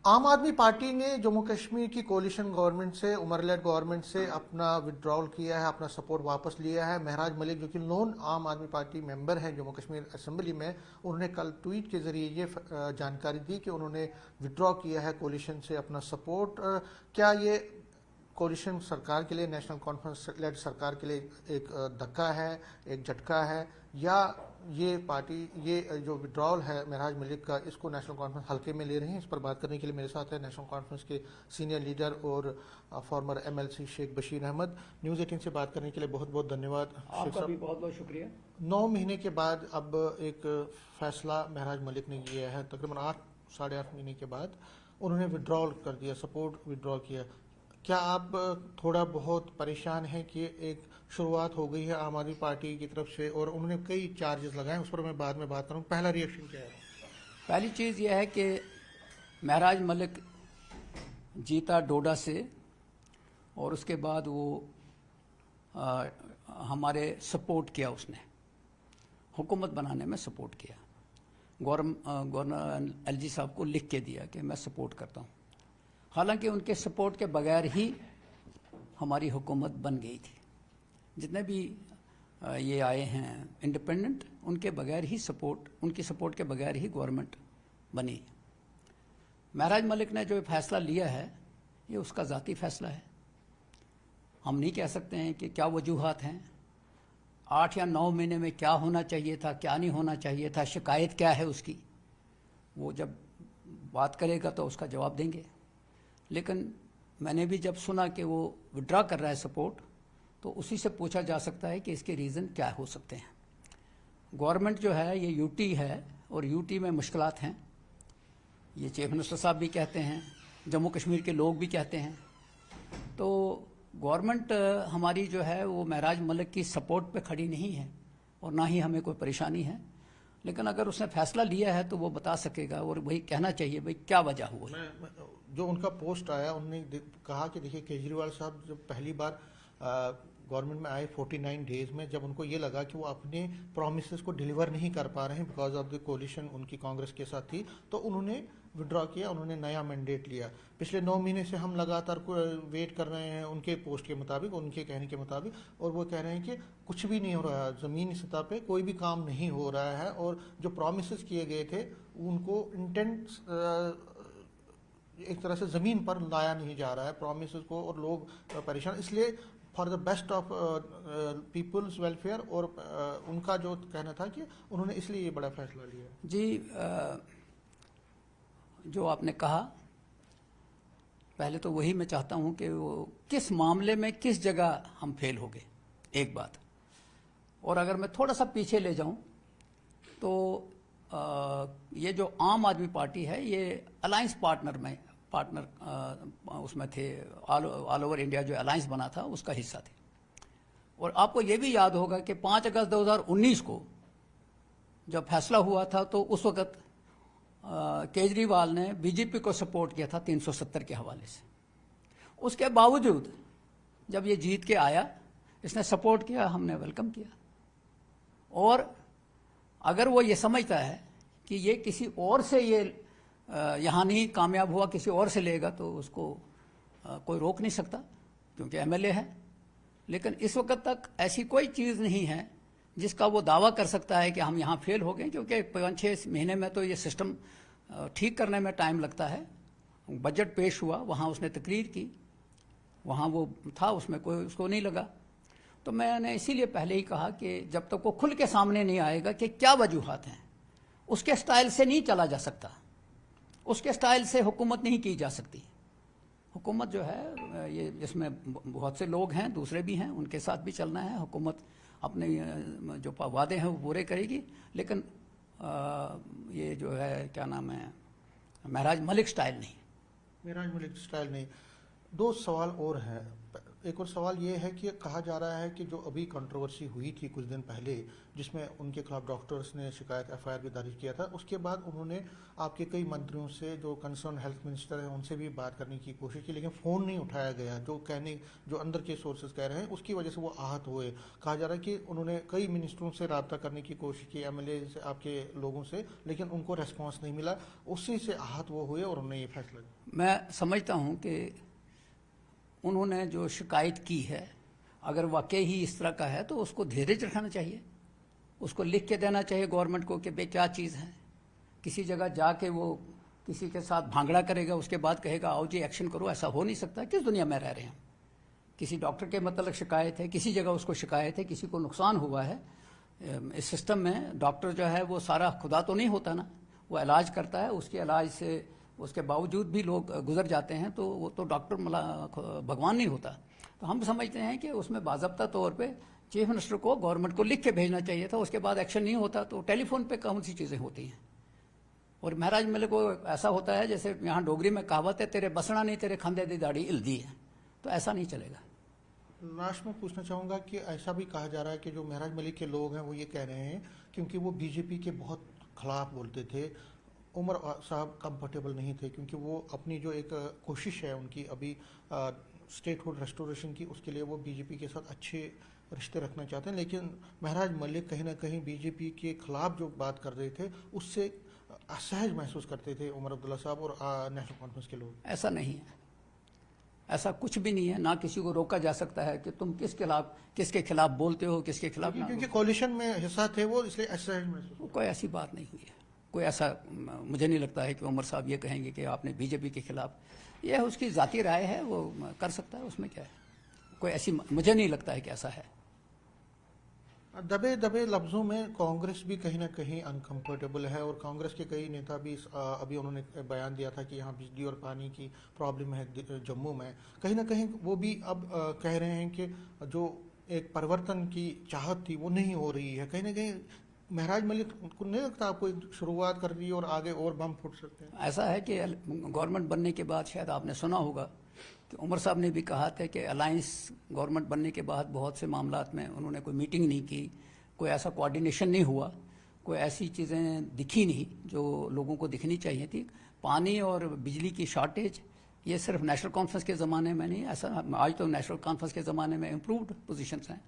आम आदमी पार्टी ने जम्मू कश्मीर की कोलिशन गवर्नमेंट से, उमर लेड गवर्नमेंट से अपना विड्रॉल किया है, अपना सपोर्ट वापस लिया है। महराज मलिक जो कि नॉन आम आदमी पार्टी मेंबर हैं जम्मू कश्मीर असेंबली में, उन्होंने कल ट्वीट के जरिए ये जानकारी दी कि उन्होंने विड्रॉ किया है कोलिशन से अपना सपोर्ट। क्या ये कोलिशन सरकार के लिए, नेशनल कॉन्फ्रेंस लेड सरकार के लिए एक धक्का है, एक झटका है, या ये पार्टी, ये जो विड्रॉल है महराज मलिक का, इसको नेशनल कॉन्फ्रेंस हल्के में ले रहे हैं? इस पर बात करने के लिए मेरे साथ है नेशनल कॉन्फ्रेंस के सीनियर लीडर और former MLC Sheikh Bashir Ahmad. News 18 से बात करने के लिए बहुत बहुत धन्यवाद। आपका भी बहुत बहुत शुक्रिया। 9 महीने के बाद अब एक फैसला महराज मलिक ने किया है, तकरीबन 8-8.5 महीने के बाद उन्होंने विड्रॉल कर दिया, सपोर्ट विड्रॉ किया। क्या आप थोड़ा बहुत परेशान हैं कि एक शुरुआत हो गई है आम आदमी पार्टी की तरफ से और उन्होंने कई चार्जेस लगाए, उस पर मैं बाद में बात करूँ, पहला रिएक्शन क्या है? पहली चीज़ यह है कि महराज मलिक जीता डोडा से और उसके बाद वो हमारे सपोर्ट किया, उसने हुकूमत बनाने में सपोर्ट किया। गवर्नर एलजी साहब को लिख के दिया कि मैं सपोर्ट करता हूँ। हालांकि उनके सपोर्ट के बगैर ही हमारी हुकूमत बन गई थी। जितने भी ये आए हैं इंडिपेंडेंट, उनके बगैर ही सपोर्ट, उनकी सपोर्ट के बगैर ही गवर्नमेंट बनी। महराज मलिक ने जो फैसला लिया है ये उसका ज़ाती फैसला है। हम नहीं कह सकते हैं कि क्या वजूहात हैं, 8 या 9 महीने में क्या होना चाहिए था, क्या नहीं होना चाहिए था, शिकायत क्या है उसकी। वो जब बात करेगा तो उसका जवाब देंगे। लेकिन मैंने भी जब सुना कि वो विड्रॉ कर रहा है सपोर्ट, तो उसी से पूछा जा सकता है कि इसके रीज़न क्या हो सकते हैं। गवर्नमेंट जो है ये यूटी है और यूटी में मुश्किलात हैं, ये चीफ मिनिस्टर साहब भी कहते हैं, जम्मू कश्मीर के लोग भी कहते हैं। तो गवर्नमेंट हमारी जो है वो महराज मलिक की सपोर्ट पे खड़ी नहीं है और ना ही हमें कोई परेशानी है। लेकिन अगर उसने फैसला लिया है तो वो बता सकेगा और वही कहना चाहिए भाई क्या वजह हुआ। जो उनका पोस्ट आया, उन्होंने कहा कि देखिए, केजरीवाल साहब जब पहली बार गवर्नमेंट में आए 49 डेज में, जब उनको ये लगा कि वो अपने प्रोमिसेस को डिलीवर नहीं कर पा रहे हैं बिकॉज ऑफ द कोलिशन उनकी कांग्रेस के साथ थी, तो उन्होंने विड्रॉ किया, उन्होंने नया मैंडेट लिया। पिछले 9 महीने से हम लगातार वेट कर रहे हैं उनके पोस्ट के मुताबिक, उनके कहने के मुताबिक, और वो कह रहे हैं कि कुछ भी नहीं हो रहा है, ज़मीनी सतह पे कोई भी काम नहीं हो रहा है, और जो प्रोमिसेस किए गए थे उनको इंटेंट एक तरह से ज़मीन पर लाया नहीं जा रहा है प्रोमिसेस को, और लोग परेशान। इसलिए for the best of peoples welfare, और उनका जो कहना था कि उन्होंने इसलिए ये बड़ा फैसला लिया। जी, जो आपने कहा, पहले तो वही मैं चाहता हूं कि वो किस मामले में किस जगह हम फेल हो गए, एक बात। और अगर मैं थोड़ा सा पीछे ले जाऊं तो ये जो आम आदमी पार्टी है ये अलायंस पार्टनर उसमें थे, ऑल ओवर इंडिया जो अलायंस बना था उसका हिस्सा थे। और आपको ये भी याद होगा कि 5 अगस्त 2019 को जब फैसला हुआ था तो उस वक्त केजरीवाल ने बीजेपी को सपोर्ट किया था 370 के हवाले से। उसके बावजूद जब ये जीत के आया, इसने सपोर्ट किया, हमने वेलकम किया। और अगर वो ये समझता है कि ये किसी और से ये यहाँ नहीं कामयाब हुआ, किसी और से लेगा, तो उसको कोई रोक नहीं सकता क्योंकि एमएलए है। लेकिन इस वक्त तक ऐसी कोई चीज़ नहीं है जिसका वो दावा कर सकता है कि हम यहाँ फेल हो गए, क्योंकि 5-6 महीने में तो ये सिस्टम ठीक करने में टाइम लगता है। बजट पेश हुआ, वहाँ उसने तकरीर की, वहाँ वो था, उसमें कोई उसको नहीं लगा। तो मैंने इसीलिए पहले ही कहा कि जब तक वो खुल के सामने नहीं आएगा कि क्या वजूहात हैं, उसके स्टाइल से नहीं चला जा सकता, उसके स्टाइल से हुकूमत नहीं की जा सकती। हुकूमत जो है ये, इसमें बहुत से लोग हैं, दूसरे भी हैं, उनके साथ भी चलना है। हुकूमत अपने जो वादे हैं वो पूरे करेगी। लेकिन ये जो है क्या नाम है, महराज मलिक स्टाइल नहीं। महराज मलिक स्टाइल नहीं। 2 सवाल और हैं। एक और सवाल ये है कि कहा जा रहा है कि जो अभी कंट्रोवर्सी हुई थी कुछ दिन पहले, जिसमें उनके खिलाफ डॉक्टर्स ने शिकायत एफआईआर भी दर्ज किया था, उसके बाद उन्होंने आपके कई मंत्रियों से, जो कंसर्न हेल्थ मिनिस्टर हैं, उनसे भी बात करने की कोशिश की, लेकिन फ़ोन नहीं उठाया गया। जो अंदर के सोर्सेज कह रहे हैं, उसकी वजह से वो आहत हुए। कहा जा रहा है कि उन्होंने कई मिनिस्टरों से रब्ता करने की कोशिश की, एमएलए से, आपके लोगों से, लेकिन उनको रेस्पॉन्स नहीं मिला। उसी से आहत वो हुए और उन्होंने ये फैसला लिया। मैं समझता हूं कि उन्होंने जो शिकायत की है, अगर वाकई ही इस तरह का है तो उसको धैर्य रखना चाहिए, उसको लिख के देना चाहिए गवर्नमेंट को कि भाई क्या चीज़ है। किसी जगह जाके वो किसी के साथ भांगड़ा करेगा, उसके बाद कहेगा आओ जी एक्शन करो, ऐसा हो नहीं सकता। किस दुनिया में रह रहे हैं हम? किसी डॉक्टर के मतलब शिकायत है, किसी जगह उसको शिकायत है, किसी को नुकसान हुआ है। इस सिस्टम में डॉक्टर जो है वो सारा खुदा तो नहीं होता ना, वो इलाज करता है, उसके इलाज से उसके बावजूद भी लोग गुजर जाते हैं, तो वो तो डॉक्टर भगवान नहीं होता। तो हम समझते हैं कि उसमें बाज़ाब्ता तौर पे चीफ मिनिस्टर को गवर्नमेंट को लिख के भेजना चाहिए था। उसके बाद एक्शन नहीं होता तो टेलीफोन पे कौन सी चीज़ें होती हैं। और महाराज मलिक को ऐसा होता है जैसे यहाँ डोगरी में कहावत है, तेरे बसना नहीं तेरे खंदे दी दाढ़ी इल्दी है, तो ऐसा नहीं चलेगा। लास्ट में पूछना चाहूँगा कि ऐसा भी कहा जा रहा है कि जो महराज मलिक के लोग हैं वो ये कह रहे हैं, क्योंकि वो बीजेपी के बहुत खिलाफ बोलते थे, उमर साहब कंफर्टेबल नहीं थे, क्योंकि वो अपनी जो एक कोशिश है उनकी अभी स्टेटहुड रेस्टोरेशन की, उसके लिए वो बीजेपी के साथ अच्छे रिश्ते रखना चाहते हैं। लेकिन महराज मलिक कहीं ना कहीं बीजेपी के खिलाफ जो बात कर रहे थे उससे असहज महसूस करते थे उमर अब्दुल्ला साहब और नेशनल कॉन्फ्रेंस के लोग। ऐसा नहीं है, ऐसा कुछ भी नहीं है। ना किसी को रोका जा सकता है कि तुम किसके खिलाफ बोलते हो, किसके खिलाफ ना। क्योंकि कोलिशन में हिस्सा थे वो, इसलिए असहज महसूस। कोई ऐसी बात नहीं हुई है, कोई ऐसा मुझे नहीं लगता है कि उमर साहब ये कहेंगे कि आपने बीजेपी के खिलाफ। यह उसकी जाती राय है, वो कर सकता है, उसमें क्या है। कोई ऐसी मुझे नहीं लगता है कि ऐसा है। दबे दबे लफ्जों में कांग्रेस भी कहीं ना कहीं अनकंफर्टेबल है, और कांग्रेस के कई नेता भी अभी उन्होंने बयान दिया था कि यहाँ बिजली और पानी की प्रॉब्लम है जम्मू में। कहीं ना कहीं वो भी अब कह रहे हैं कि जो एक परिवर्तन की चाहत थी वो नहीं हो रही है। कहीं ना कहीं महराज मलिक को नहीं लगता आपको एक शुरुआत कर रही है और आगे और बम फूट सकते हैं? ऐसा है कि गवर्नमेंट बनने के बाद शायद आपने सुना होगा कि उमर साहब ने भी कहा था कि अलायंस गवर्नमेंट बनने के बाद बहुत से मामलात में उन्होंने कोई मीटिंग नहीं की, कोई ऐसा कोऑर्डिनेशन नहीं हुआ, कोई ऐसी चीज़ें दिखी नहीं जो लोगों को दिखनी चाहिए थी। पानी और बिजली की शॉर्टेज ये सिर्फ नेशनल कॉन्फ्रेंस के ज़माने में नहीं, ऐसा आज तो नेशनल कॉन्फ्रेंस के ज़माने में इम्प्रूव्ड पोजीशंस हैं।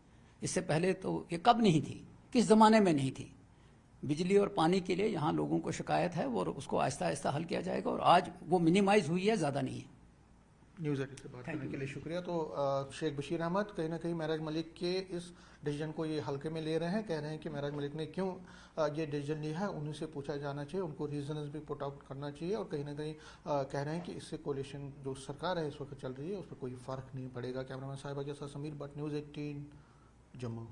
इससे पहले तो ये कब नहीं थी, किस ज़माने में नहीं थी। बिजली और पानी के लिए यहाँ लोगों को शिकायत है और उसको आहिस्ता आहिस्ता हल किया जाएगा, और आज वो मिनिमाइज हुई है, ज़्यादा नहीं है। न्यूज़ 18 से बात करने के लिए शुक्रिया। तो शेख बशीर अहमद कहीं ना कहीं महराज मलिक के इस डिसीजन को ये हल्के में ले रहे हैं, कह रहे हैं कि महराज मलिक ने क्यों ये डिसीजन लिया है, उन्हीं से पूछा जाना चाहिए, उनको रीजंस भी पुट आउट करना चाहिए। और कहीं ना कहीं कह रहे हैं कि इससे कोलिशन जो सरकार है इस वक्त चल रही है उस पर कोई फ़र्क नहीं पड़ेगा। कैमरामैन साहिबा के साथ समीर भट्ट, न्यूज़ 18 जम्मू।